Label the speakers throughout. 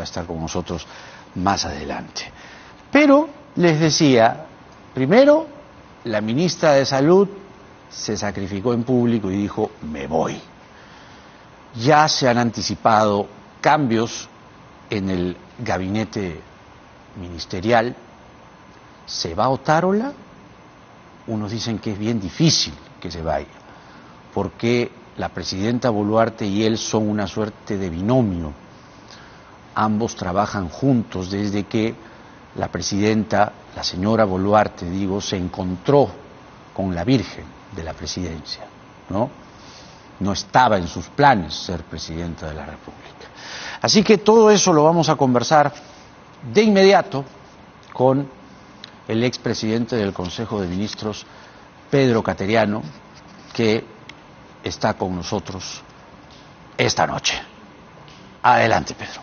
Speaker 1: va a estar con nosotros más adelante. Pero les decía, primero, la ministra de Salud se sacrificó en público y dijo, me voy. Ya se han anticipado cambios en el gabinete ministerial. ¿Se va Otárola? Unos dicen que es bien difícil que se vaya, porque la presidenta Boluarte y él son una suerte de binomio. Ambos trabajan juntos desde que la presidenta, la señora Boluarte, se encontró con la Virgen de la presidencia, ¿no? No estaba en sus planes ser presidenta de la República. Así que todo eso lo vamos a conversar de inmediato con el expresidente del Consejo de Ministros, Pedro Cateriano, que está con nosotros esta noche. Adelante, Pedro.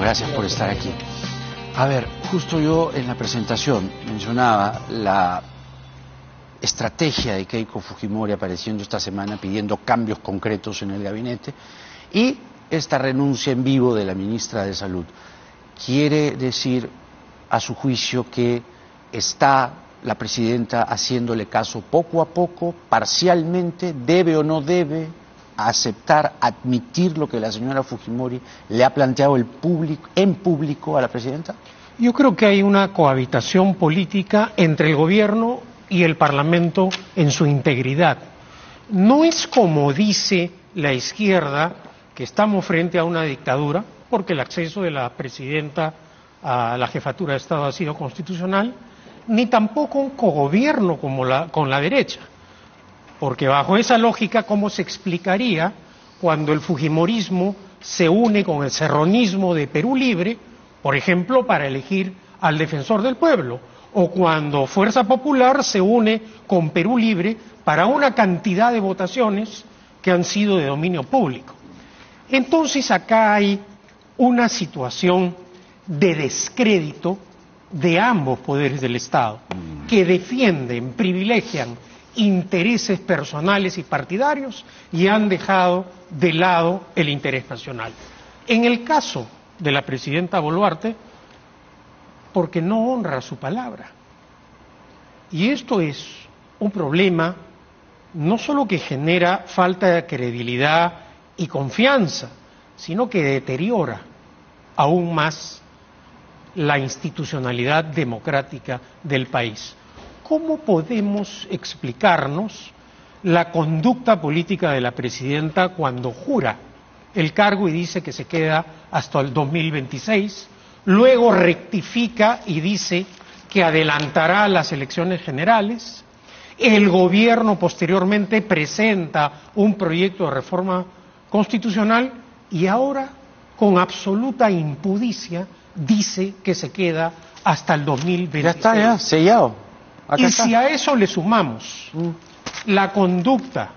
Speaker 1: Gracias por estar aquí. A ver, justo yo en la presentación mencionaba la estrategia de Keiko Fujimori apareciendo esta semana pidiendo cambios concretos en el gabinete y esta renuncia en vivo de la ministra de Salud. ¿Quiere decir, a su juicio, que está la presidenta haciéndole caso poco a poco, parcialmente, debe o no debe aceptar, admitir lo que la señora Fujimori le ha planteado en público a la presidenta?
Speaker 2: Yo creo que hay una cohabitación política entre el gobierno y el Parlamento en su integridad. No es como dice la izquierda que estamos frente a una dictadura, porque el acceso de la presidenta a la jefatura de Estado ha sido constitucional, ni tampoco un cogobierno como con la derecha. Porque bajo esa lógica, ¿cómo se explicaría cuando el fujimorismo se une con el serronismo de Perú Libre, por ejemplo, para elegir al defensor del pueblo? O cuando Fuerza Popular se une con Perú Libre para una cantidad de votaciones que han sido de dominio público. Entonces acá hay una situación de descrédito de ambos poderes del Estado, que defienden, privilegian intereses personales y partidarios y han dejado de lado el interés nacional. En el caso de la presidenta Boluarte, porque no honra su palabra. Y esto es un problema no solo que genera falta de credibilidad y confianza, sino que deteriora aún más la institucionalidad democrática del país. ¿Cómo podemos explicarnos la conducta política de la presidenta cuando jura el cargo y dice que se queda hasta el 2026, luego rectifica y dice que adelantará las elecciones generales, el gobierno posteriormente presenta un proyecto de reforma constitucional y ahora, con absoluta impudicia, dice que se queda hasta el 2026?
Speaker 1: Ya está, ya, sellado.
Speaker 2: Y si a eso le sumamos la conducta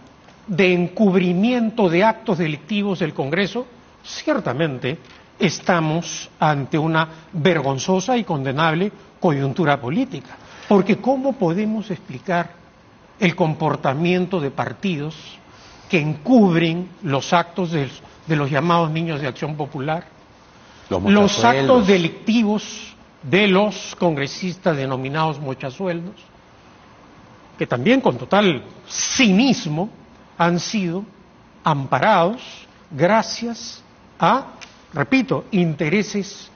Speaker 2: de encubrimiento de actos delictivos del Congreso, ciertamente estamos ante una vergonzosa y condenable coyuntura política. Porque ¿cómo podemos explicar el comportamiento de partidos que encubren los actos de los llamados niños de Acción Popular, los actos delictivos de los congresistas denominados mochasueldos, que también con total cinismo han sido amparados gracias a, repito, intereses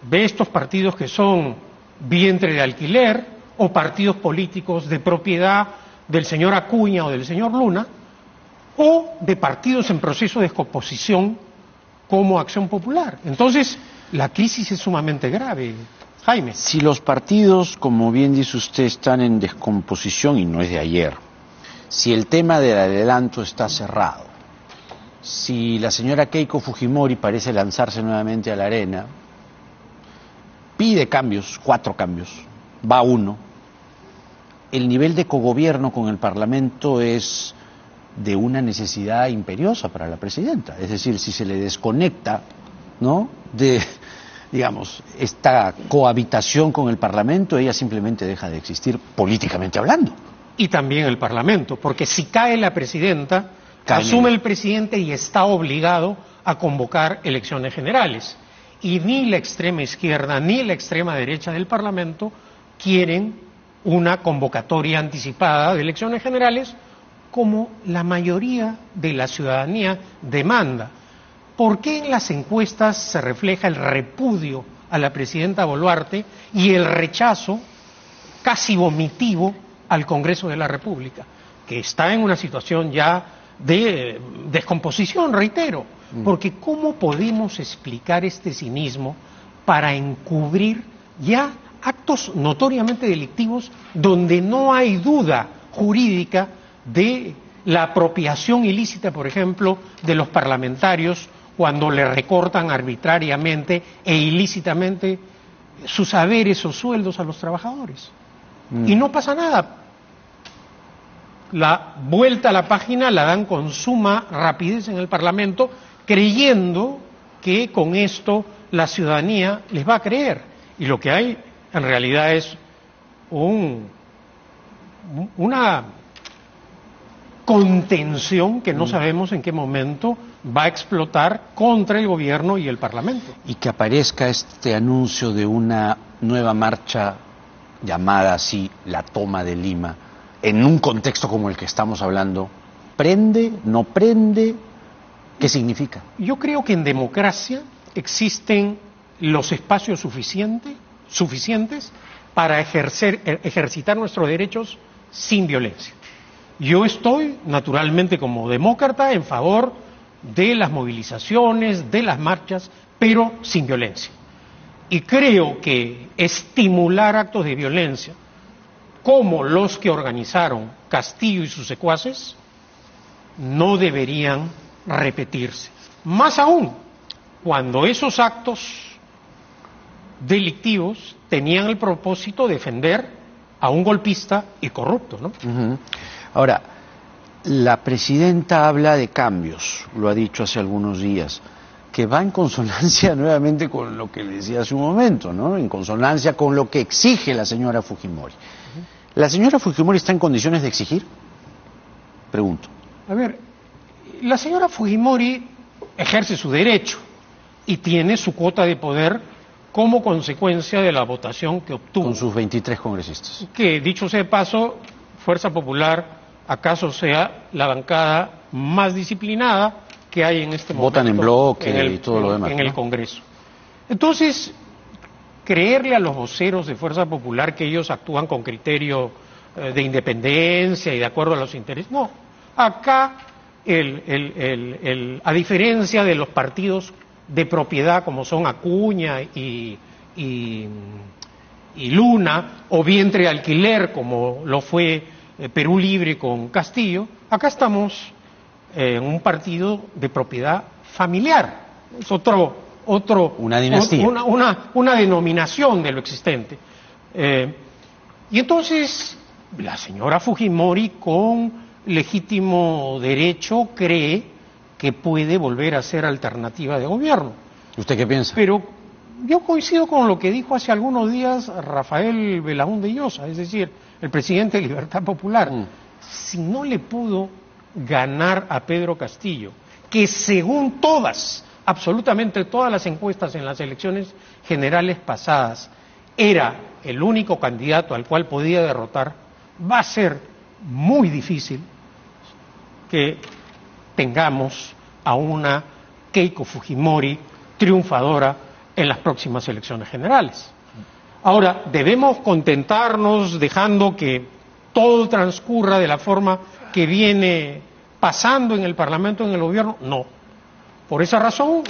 Speaker 2: de estos partidos que son vientre de alquiler o partidos políticos de propiedad del señor Acuña o del señor Luna, o de partidos en proceso de descomposición como Acción Popular? Entonces, la crisis es sumamente grave, Jaime.
Speaker 1: Si los partidos, como bien dice usted, están en descomposición, y no es de ayer, si el tema del adelanto está cerrado, si la señora Keiko Fujimori parece lanzarse nuevamente a la arena, pide cambios, 4 cambios, va uno, el nivel de cogobierno con el Parlamento es de una necesidad imperiosa para la presidenta. Es decir, si se le desconecta, ¿no?, de, digamos, esta cohabitación con el Parlamento, ella simplemente deja de existir políticamente hablando.
Speaker 2: Y también el Parlamento, porque si cae la presidenta, asume el presidente y está obligado a convocar elecciones generales. Y ni la extrema izquierda ni la extrema derecha del Parlamento quieren una convocatoria anticipada de elecciones generales como la mayoría de la ciudadanía demanda. ¿Por qué en las encuestas se refleja el repudio a la presidenta Boluarte y el rechazo casi vomitivo al Congreso de la República, que está en una situación ya de descomposición, reitero? Porque ¿cómo podemos explicar este cinismo para encubrir ya actos notoriamente delictivos donde no hay duda jurídica de la apropiación ilícita, por ejemplo, de los parlamentarios cuando le recortan arbitrariamente e ilícitamente sus haberes o sueldos a los trabajadores? Y no pasa nada. La vuelta a la página la dan con suma rapidez en el Parlamento, creyendo que con esto la ciudadanía les va a creer. Y lo que hay en realidad es una contención que no sabemos en qué momento va a explotar contra el gobierno y el Parlamento.
Speaker 1: Y que aparezca este anuncio de una nueva marcha llamada así la toma de Lima, en un contexto como el que estamos hablando, ¿prende? ¿No prende? ¿Qué significa?
Speaker 2: Yo creo que en democracia existen los espacios suficientes para ejercitar nuestros derechos sin violencia. Yo estoy, naturalmente, como demócrata, en favor de las movilizaciones, de las marchas, pero sin violencia. Y creo que estimular actos de violencia, como los que organizaron Castillo y sus secuaces, no deberían repetirse. Más aún, cuando esos actos delictivos tenían el propósito de defender a un golpista y corrupto, ¿no?
Speaker 1: Ahora, la presidenta habla de cambios, lo ha dicho hace algunos días, que va en consonancia nuevamente con lo que le decía hace un momento, ¿no?, en consonancia con lo que exige la señora Fujimori. ¿La señora Fujimori está en condiciones de exigir? Pregunto.
Speaker 2: A ver, la señora Fujimori ejerce su derecho y tiene su cuota de poder como consecuencia de la votación que obtuvo.
Speaker 1: Con sus 23 congresistas.
Speaker 2: Que, dicho sea de paso, Fuerza Popular acaso sea la bancada más disciplinada que hay en este momento.
Speaker 1: Votan en bloque y todo lo demás,
Speaker 2: en el Congreso. Entonces, creerle a los voceros de Fuerza Popular que ellos actúan con criterio de independencia y de acuerdo a los intereses, no. Acá, a diferencia de los partidos de propiedad como son Acuña y Luna, o vientre de alquiler como lo fue Perú Libre con Castillo, acá estamos en un partido de propiedad familiar. Es
Speaker 1: una dinastía,
Speaker 2: una denominación de lo existente. Y entonces la señora Fujimori, con legítimo derecho, cree que puede volver a ser alternativa de gobierno.
Speaker 1: ¿Usted qué piensa?
Speaker 2: Pero yo coincido con lo que dijo hace algunos días Rafael Belaúnde Llosa, es decir, el presidente de Libertad Popular. Si no le pudo ganar a Pedro Castillo, que según absolutamente todas las encuestas en las elecciones generales pasadas, era el único candidato al cual podía derrotar, va a ser muy difícil que tengamos a una Keiko Fujimori triunfadora en las próximas elecciones generales. Ahora, ¿debemos contentarnos dejando que todo transcurra de la forma que viene pasando en el Parlamento, en el gobierno? No. Por esa razón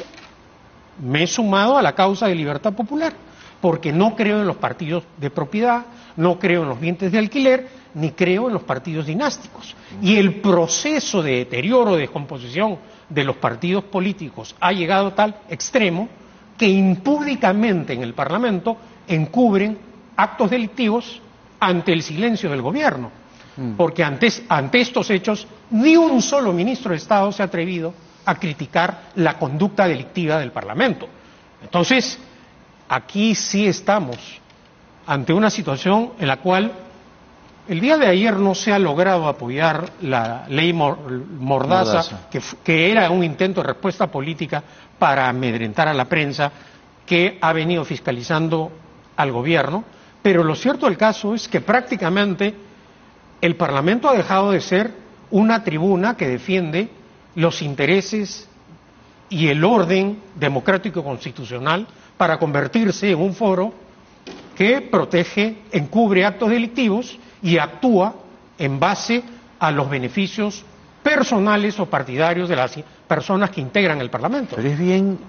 Speaker 2: me he sumado a la causa de Libertad Popular, porque no creo en los partidos de propiedad, no creo en los vientres de alquiler, ni creo en los partidos dinásticos. Y el proceso de deterioro, de descomposición de los partidos políticos ha llegado a tal extremo que impúdicamente en el Parlamento encubren actos delictivos ante el silencio del gobierno, porque ante estos hechos ni un solo ministro de Estado se ha atrevido a criticar la conducta delictiva del Parlamento. Entonces, aquí sí estamos ante una situación en la cual el día de ayer no se ha logrado apoyar la ley Mordaza, que era un intento de respuesta política para amedrentar a la prensa, que ha venido fiscalizando al gobierno, pero lo cierto del caso es que prácticamente el Parlamento ha dejado de ser una tribuna que defiende los intereses y el orden democrático constitucional para convertirse en un foro que protege, encubre actos delictivos y actúa en base a los beneficios personales o partidarios de las personas que integran el Parlamento.
Speaker 1: Pero es bien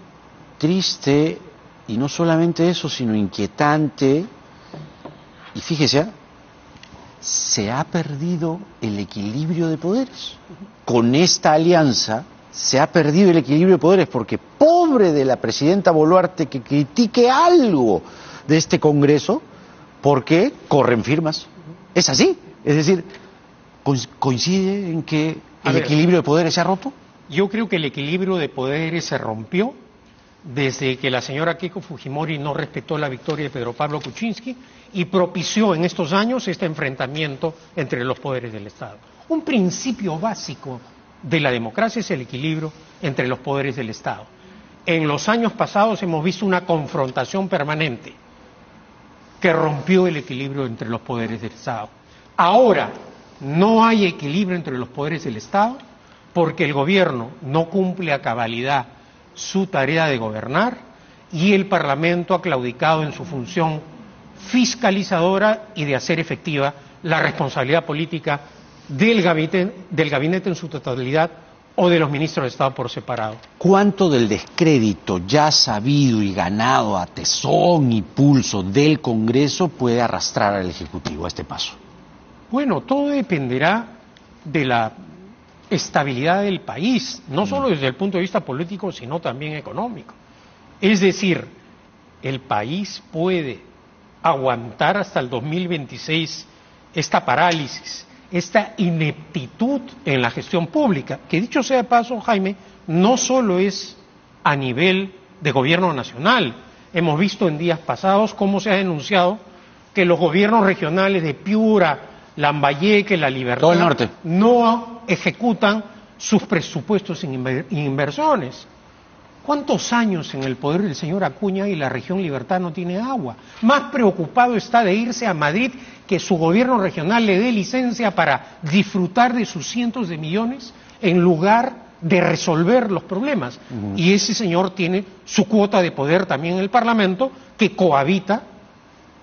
Speaker 1: triste, y no solamente eso, sino inquietante, y fíjese, se ha perdido el equilibrio de poderes. Con esta alianza se ha perdido el equilibrio de poderes, porque pobre de la presidenta Boluarte que critique algo de este Congreso, porque corren firmas. Es así. Es decir, ¿coincide en que el equilibrio de poderes se ha roto?
Speaker 2: Yo creo que el equilibrio de poderes se rompió desde que la señora Keiko Fujimori no respetó la victoria de Pedro Pablo Kuczynski y propició en estos años este enfrentamiento entre los poderes del Estado. Un principio básico de la democracia es el equilibrio entre los poderes del Estado. En los años pasados hemos visto una confrontación permanente que rompió el equilibrio entre los poderes del Estado. Ahora no hay equilibrio entre los poderes del Estado porque el gobierno no cumple a cabalidad su tarea de gobernar y el Parlamento ha claudicado en su función fiscalizadora y de hacer efectiva la responsabilidad política del gabinete en su totalidad o de los ministros de Estado por separado.
Speaker 1: ¿Cuánto del descrédito ya sabido y ganado a tesón y pulso del Congreso puede arrastrar al Ejecutivo a este paso?
Speaker 2: Bueno, todo dependerá de la estabilidad del país, no solo desde el punto de vista político, sino también económico. Es decir, el país puede aguantar hasta el 2026 esta parálisis, esta ineptitud en la gestión pública, que dicho sea de paso, Jaime, no solo es a nivel de gobierno nacional. Hemos visto en días pasados cómo se ha denunciado que los gobiernos regionales de Piura, Lambayeque, La Libertad,
Speaker 1: todo el norte,
Speaker 2: no ejecutan sus presupuestos en inversiones. ¿Cuántos años en el poder del señor Acuña y la región Libertad no tiene agua? Más preocupado está de irse a Madrid que su gobierno regional le dé licencia para disfrutar de sus cientos de millones en lugar de resolver los problemas. Y ese señor tiene su cuota de poder también en el Parlamento que cohabita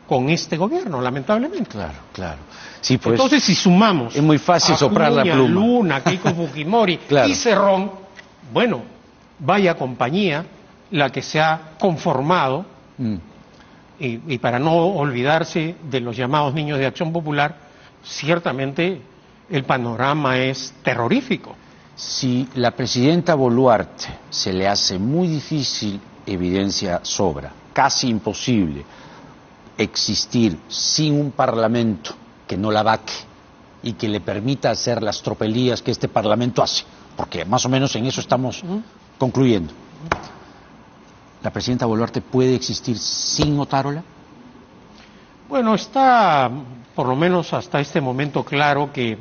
Speaker 2: con este gobierno, lamentablemente.
Speaker 1: Claro, claro. Sí, pues,
Speaker 2: entonces, si sumamos
Speaker 1: es muy fácil soplar la pluma.
Speaker 2: Luna, Keiko Fujimori claro. y Cerrón, bueno, vaya compañía la que se ha conformado, y para no olvidarse de los llamados niños de Acción Popular, ciertamente el panorama es terrorífico.
Speaker 1: Si la presidenta Boluarte se le hace muy difícil, evidencia sobra, casi imposible existir sin un parlamento que no la vaque y que le permita hacer las tropelías que este parlamento hace, porque más o menos en eso estamos concluyendo. ¿La presidenta Boluarte puede existir sin Otárola?
Speaker 2: Bueno, está por lo menos hasta este momento claro que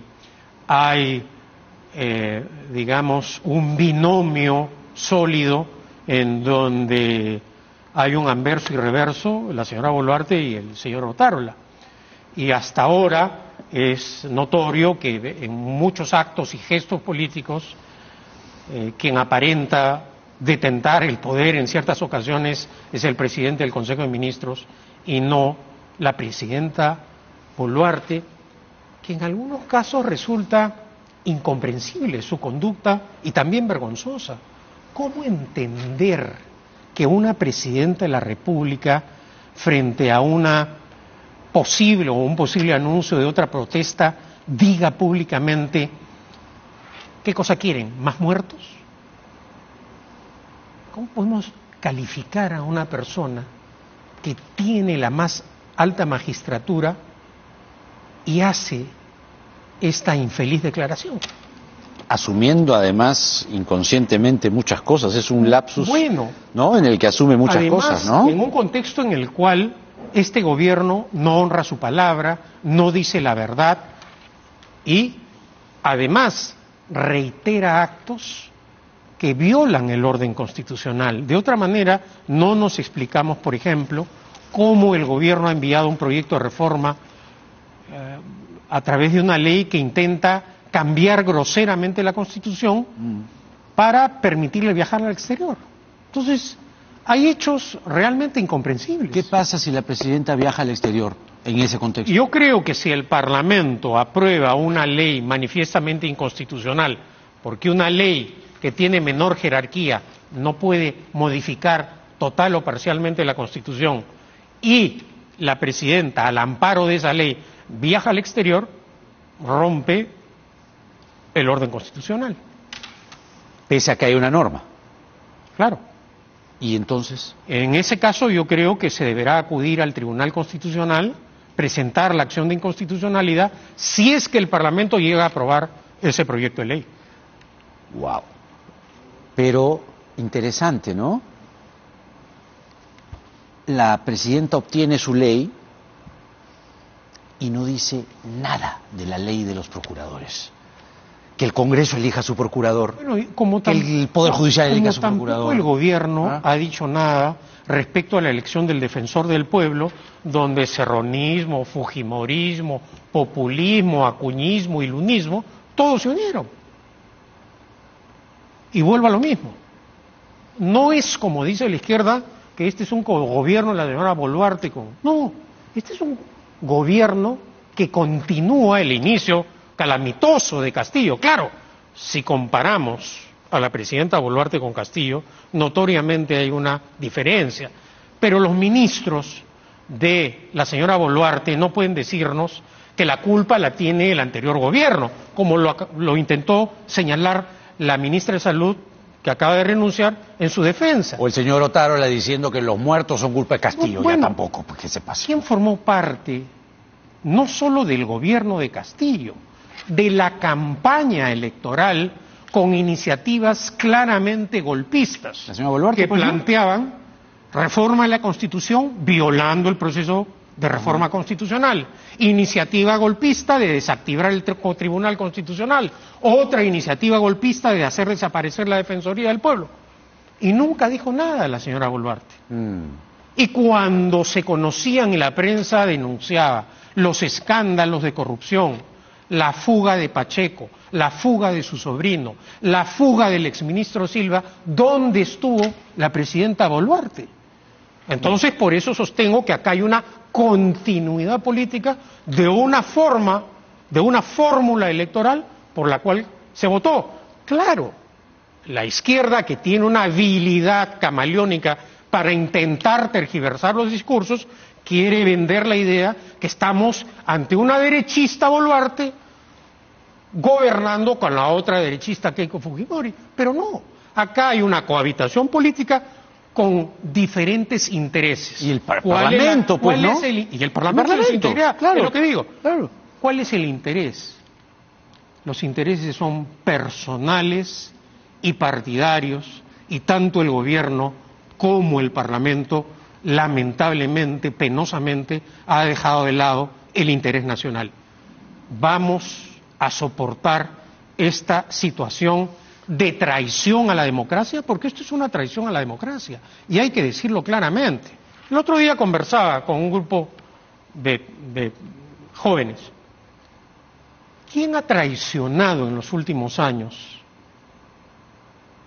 Speaker 2: hay, digamos, un binomio sólido en donde hay un anverso y reverso, la señora Boluarte y el señor Otárola. Y hasta ahora es notorio que en muchos actos y gestos políticos, quien aparenta detentar el poder en ciertas ocasiones es el presidente del Consejo de Ministros y no la presidenta Boluarte, que en algunos casos resulta incomprensible su conducta y también vergonzosa. ¿Cómo entender que una presidenta de la República, frente a una posible o un posible anuncio de otra protesta, diga públicamente qué cosa quieren? ¿Más muertos? ¿Cómo podemos calificar a una persona que tiene la más alta magistratura y hace esta infeliz declaración.
Speaker 1: Asumiendo además inconscientemente muchas cosas, es un lapsus,
Speaker 2: bueno,
Speaker 1: ¿no?, en el que asume muchas
Speaker 2: además,
Speaker 1: cosas, ¿no?
Speaker 2: En un contexto en el cual este gobierno no honra su palabra, no dice la verdad y además reitera actos que violan el orden constitucional. De otra manera, no nos explicamos, por ejemplo, cómo el gobierno ha enviado un proyecto de reforma a través de una ley que intenta cambiar groseramente la Constitución para permitirle viajar al exterior. Entonces, hay hechos realmente incomprensibles.
Speaker 1: ¿Qué pasa si la presidenta viaja al exterior en ese contexto?
Speaker 2: Yo creo que si el Parlamento aprueba una ley manifiestamente inconstitucional, porque una ley que tiene menor jerarquía no puede modificar total o parcialmente la Constitución, y la presidenta, al amparo de esa ley, viaja al exterior, rompe el orden constitucional.
Speaker 1: Pese a que hay una norma.
Speaker 2: Claro.
Speaker 1: ¿Y entonces?
Speaker 2: En ese caso yo creo que se deberá acudir al Tribunal Constitucional, presentar la acción de inconstitucionalidad, si es que el Parlamento llega a aprobar ese proyecto de ley.
Speaker 1: Wow. Pero interesante, ¿no? La presidenta obtiene su ley y no dice nada de la ley de los procuradores. Que el Congreso elija a su procurador,
Speaker 2: Bueno, como
Speaker 1: que el Poder Judicial elija a su procurador.
Speaker 2: El gobierno ha dicho nada respecto a la elección del defensor del pueblo, donde serronismo, fujimorismo, populismo, acuñismo y lunismo, todos se unieron. Y vuelvo a lo mismo. No es como dice la izquierda, que este es un gobierno de la señora Boluarte con... No, este es un gobierno que continúa el inicio calamitoso de Castillo. Claro, si comparamos a la presidenta Boluarte con Castillo, notoriamente hay una diferencia. Pero los ministros de la señora Boluarte no pueden decirnos que la culpa la tiene el anterior gobierno, como lo intentó señalar la ministra de Salud, que acaba de renunciar, en su defensa.
Speaker 1: O el señor Otárola diciendo que los muertos son culpa de Castillo.
Speaker 2: Bueno,
Speaker 1: ya tampoco, porque se pasa.
Speaker 2: ¿Quién formó parte no solo del gobierno de Castillo, de la campaña electoral con iniciativas claramente golpistas,
Speaker 1: la señora Boluarte,
Speaker 2: que planteaban reforma de la Constitución violando el proceso de reforma constitucional, iniciativa golpista de desactivar el Tribunal Constitucional, otra iniciativa golpista de hacer desaparecer la Defensoría del Pueblo? Y nunca dijo nada la señora Boluarte. Y cuando se conocían y la prensa denunciaba los escándalos de corrupción, la fuga de Pacheco, la fuga de su sobrino, la fuga del exministro Silva, ¿dónde estuvo la presidenta Boluarte? Entonces, por eso sostengo que acá hay una continuidad política de una forma, de una fórmula electoral por la cual se votó. Claro, la izquierda, que tiene una habilidad camaleónica para intentar tergiversar los discursos, quiere vender la idea que estamos ante una derechista Boluarte gobernando con la otra derechista Keiko Fujimori. Pero no, acá hay una cohabitación política con diferentes intereses.
Speaker 1: Y el Parlamento, pues, ¿no?
Speaker 2: Y el Parlamento es integridad,
Speaker 1: claro,
Speaker 2: es lo que digo.
Speaker 1: Claro.
Speaker 2: ¿Cuál es el interés? Los intereses son personales y partidarios, y tanto el gobierno como el Parlamento, lamentablemente, penosamente, ha dejado de lado el interés nacional. Vamos a soportar esta situación de traición a la democracia, porque esto es una traición a la democracia, y hay que decirlo claramente. El otro día conversaba con un grupo de jóvenes. ¿Quién ha traicionado en los últimos años?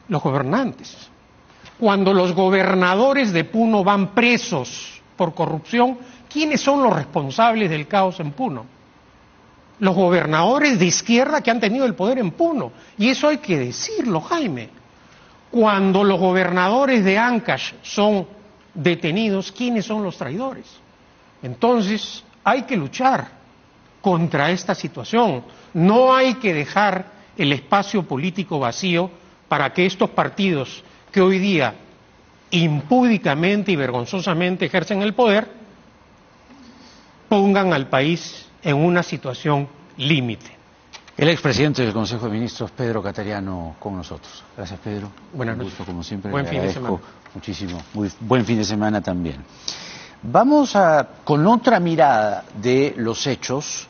Speaker 2: Los gobernantes. Cuando los gobernadores de Puno van presos por corrupción, ¿quiénes son los responsables del caos en Puno? Los gobernadores de izquierda que han tenido el poder en Puno. Y eso hay que decirlo, Jaime. Cuando los gobernadores de Ancash son detenidos, ¿quiénes son los traidores? Entonces, hay que luchar contra esta situación. No hay que dejar el espacio político vacío para que estos partidos que hoy día impúdicamente y vergonzosamente ejercen el poder pongan al país en una situación límite.
Speaker 1: El expresidente del Consejo de Ministros, Pedro Catariano, con nosotros. Gracias, Pedro.
Speaker 2: Buenas noches.
Speaker 1: Un gusto, como siempre.
Speaker 2: Buen fin de semana.
Speaker 1: Muchísimo. Muy buen fin de semana también. Vamos con otra mirada de los hechos